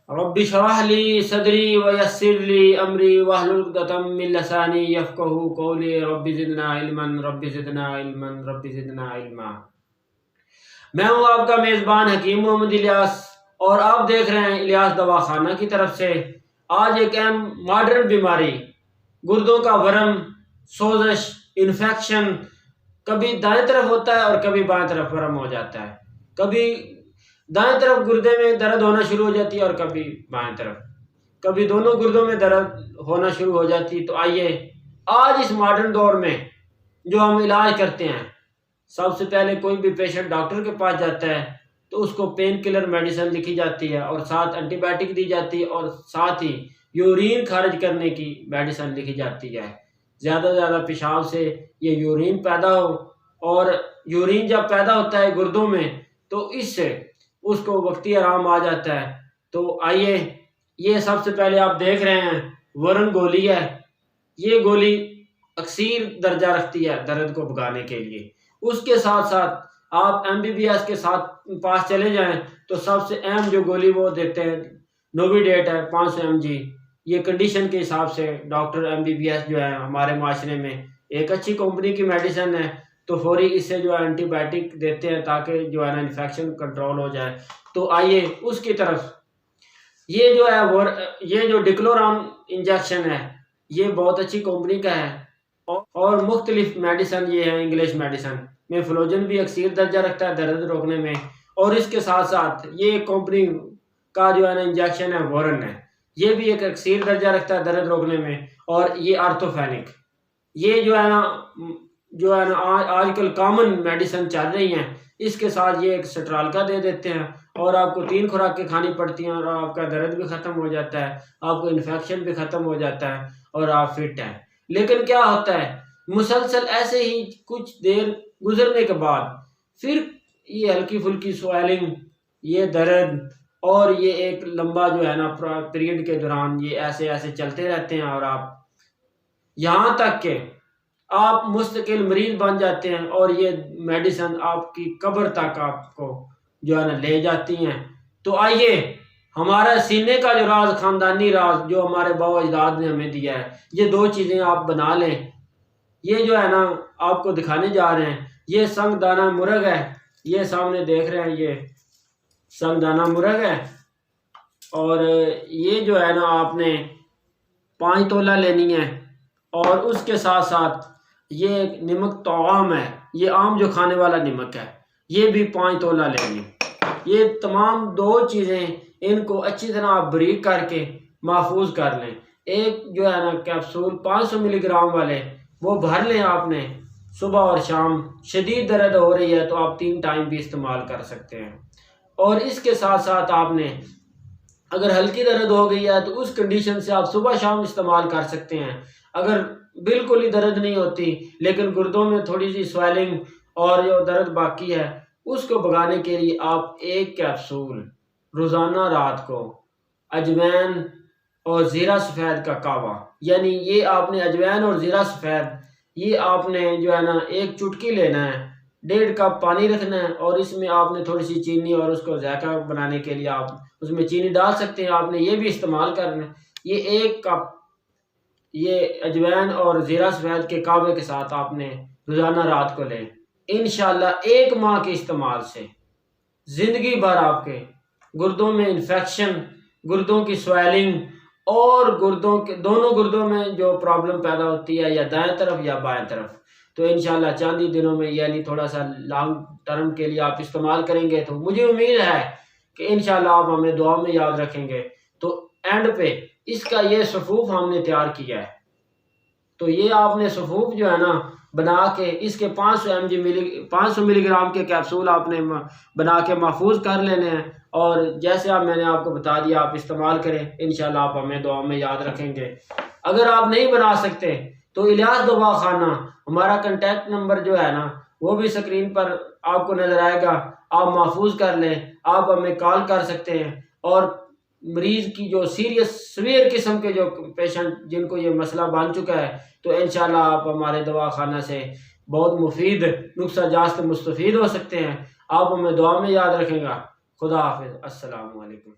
رب اشرح لی صدری ویسر لی امری واحلل عقدۃ من لسانی یفقہوا قولی رب زدنا علما رب زدنا علما رب زدنا علما۔ میں ہوں آپ کا میزبان حکیم محمد الیاس اور آپ دیکھ رہے ہیں الیاس دواخانہ کی طرف سے۔ آج ایک اہم ماڈرن بیماری گردوں کا ورم، سوزش، انفیکشن کبھی دائیں طرف ہوتا ہے اور کبھی بائیں طرف ورم ہو جاتا ہے، کبھی دائیں طرف گردے میں درد ہونا شروع ہو جاتی ہے اور کبھی بائیں طرف، کبھی دونوں گردوں میں درد ہونا شروع ہو جاتی ہے۔ تو آئیے آج اس ماڈرن دور میں جو ہم علاج کرتے ہیں، سب سے پہلے کوئی بھی پیشنٹ ڈاکٹر کے پاس جاتا ہے تو اس کو پین کلر میڈیسن لکھی جاتی ہے اور ساتھ اینٹی بائیوٹک دی جاتی ہے اور ساتھ ہی یورین خارج کرنے کی میڈیسن لکھی جاتی ہے۔ زیادہ سے زیادہ پیشاب سے یہ یورین پیدا ہو، اور یورین جب پیدا ہوتا ہے گردوں میں تو اس سے اس کو وقتی آرام آ جاتا ہے۔ تو آئیے، یہ سب سے پہلے آپ دیکھ رہے ہیں ورن گولی ہے۔ یہ گولی اکثیر درجہ رکھتی ہے درد کو بھگانے کے لیے۔ اس کے ساتھ ساتھ آپ MBBS کے ساتھ پاس چلے جائیں تو سب سے اہم جو گولی وہ دیتے ہیں نوویڈیٹ ہے 500 mg۔ یہ کنڈیشن کے حساب سے ڈاکٹر MBBS جو ہے ہمارے معاشرے میں ایک اچھی کمپنی کی میڈیسن ہے، تو فوری اس سے جو ہے اینٹی بائیوٹک دیتے ہیں تاکہ جو ہے نا انفیکشن کنٹرول ہو جائے۔ تو آئیے اس کی طرف، یہ جو ہے یہ جو ڈکلورام انجیکشن ہے یہ بہت اچھی کمپنی کا ہے، اور مختلف میڈیسن یہ ہے انگلش میڈیسن میں فلوجن بھی اکثیر درجہ رکھتا ہے درد روکنے میں، اور اس کے ساتھ ساتھ یہ کمپنی کا جو ہے نا انجیکشن ہے وارن ہے، یہ بھی ایک اکثیر درجہ رکھتا ہے درد روکنے میں، اور یہ آرتھوفینک، یہ جو ہے نا آج کل کامن میڈیسن چل رہی ہیں۔ اس کے ساتھ یہ ایک سٹرالکا دے دیتے ہیں اور آپ کو 3 خوراکیں کھانی پڑتی ہیں، اور آپ کا درد بھی ختم ہو جاتا ہے، آپ کو انفیکشن بھی ختم ہو جاتا ہے اور آپ فٹ ہیں۔ لیکن کیا ہوتا ہے، مسلسل ایسے ہی کچھ دیر گزرنے کے بعد پھر یہ ہلکی پھلکی سویلنگ، یہ درد، اور یہ ایک لمبا جو ہے نا پیریڈ کے دوران یہ ایسے چلتے رہتے ہیں، اور آپ یہاں تک کہ آپ مستقل مریض بن جاتے ہیں، اور یہ میڈیسن آپ کی قبر تک آپ کو جو ہے نا لے جاتی ہیں۔ تو آئیے ہمارا سینے کا جو راز، خاندانی راز جو ہمارے باؤ اجداد نے ہمیں دیا ہے، یہ 2 چیزیں آپ بنا لیں۔ یہ جو ہے نا آپ کو دکھانے جا رہے ہیں، یہ سنگ دانہ مرغ ہے، یہ سامنے دیکھ رہے ہیں، یہ سنگ دانہ مرغ ہے، اور یہ جو ہے نا آپ نے 5 تولہ لینی ہے، اور اس کے ساتھ ساتھ یہ نمک طعام ہے، یہ عام جو کھانے والا نمک ہے، یہ بھی 5 تولہ لینی ہے۔ یہ تمام 2 چیزیں ان کو اچھی طرح آپ بریک کر کے محفوظ کر لیں۔ ایک جو ہے نا کیپسول 500 ملی گرام والے وہ بھر لیں آپ نے صبح اور شام۔ شدید درد ہو رہی ہے تو آپ 3 ٹائم بھی استعمال کر سکتے ہیں، اور اس کے ساتھ ساتھ آپ نے اگر ہلکی درد ہو گئی ہے تو اس کنڈیشن سے آپ صبح شام استعمال کر سکتے ہیں۔ اگر بالکل ہی درد نہیں ہوتی لیکن گردوں میں تھوڑی سی سویلنگ اور جو درد باقی ہے اس کو بھگانے کے لیے آپ 1 کیپسول روزانہ رات کو اجوین اور زیرہ سفید کا کعوہ، یعنی یہ آپ نے اجوین اور زیرہ سفید، یہ آپ نے جو ہے نا 1 چٹکی لینا ہے، 1.5 کپ پانی رکھنا ہے، اور اس میں آپ نے تھوڑی سی چینی، اور اس کو ذائقہ بنانے کے لیے آپ اس میں چینی ڈال سکتے ہیں، آپ نے یہ بھی استعمال کرنا ہے۔ یہ 1 کپ یہ اجوین اور زیرہ سفید کے کعوے کے ساتھ آپ نے روزانہ رات کو لیں۔ انشاءاللہ 1 ماہ کے استعمال سے زندگی بھر آپ کے گردوں میں انفیکشن، گردوں کی سویلنگ، اور دونوں گردوں میں جو پرابلم پیدا ہوتی ہے یا دائیں طرف یا بائیں طرف، تو انشاءاللہ چند ہی دنوں میں، یعنی تھوڑا سا لانگ ٹرم کے لیے آپ استعمال کریں گے تو مجھے امید ہے کہ انشاءاللہ آپ ہمیں دعا میں یاد رکھیں گے۔ تو اینڈ پہ اس کا یہ صفوف ہم نے تیار کیا ہے، تو یہ آپ نے صفوف جو ہے نا بنا کے اس کے 500 ملی گرام کے کیپسول آپ نے بنا کے محفوظ کر لینے ہیں، اور جیسے میں نے آپ کو بتا دیا آپ استعمال کریں، انشاءاللہ آپ ہمیں دعا میں یاد رکھیں گے۔ اگر آپ نہیں بنا سکتے تو الیاس دواخانہ ہمارا کنٹیکٹ نمبر جو ہے نا وہ بھی سکرین پر آپ کو نظر آئے گا، آپ محفوظ کر لیں، آپ ہمیں کال کر سکتے ہیں، اور مریض کی جو سیویئر قسم کے جو پیشنٹ جن کو یہ مسئلہ بن چکا ہے تو انشاءاللہ آپ ہمارے دواخانہ سے بہت مفید نسخہ جات سے مستفید ہو سکتے ہیں۔ آپ ہمیں دعا میں یاد رکھیں گا۔ خدا حافظ، السلام علیکم۔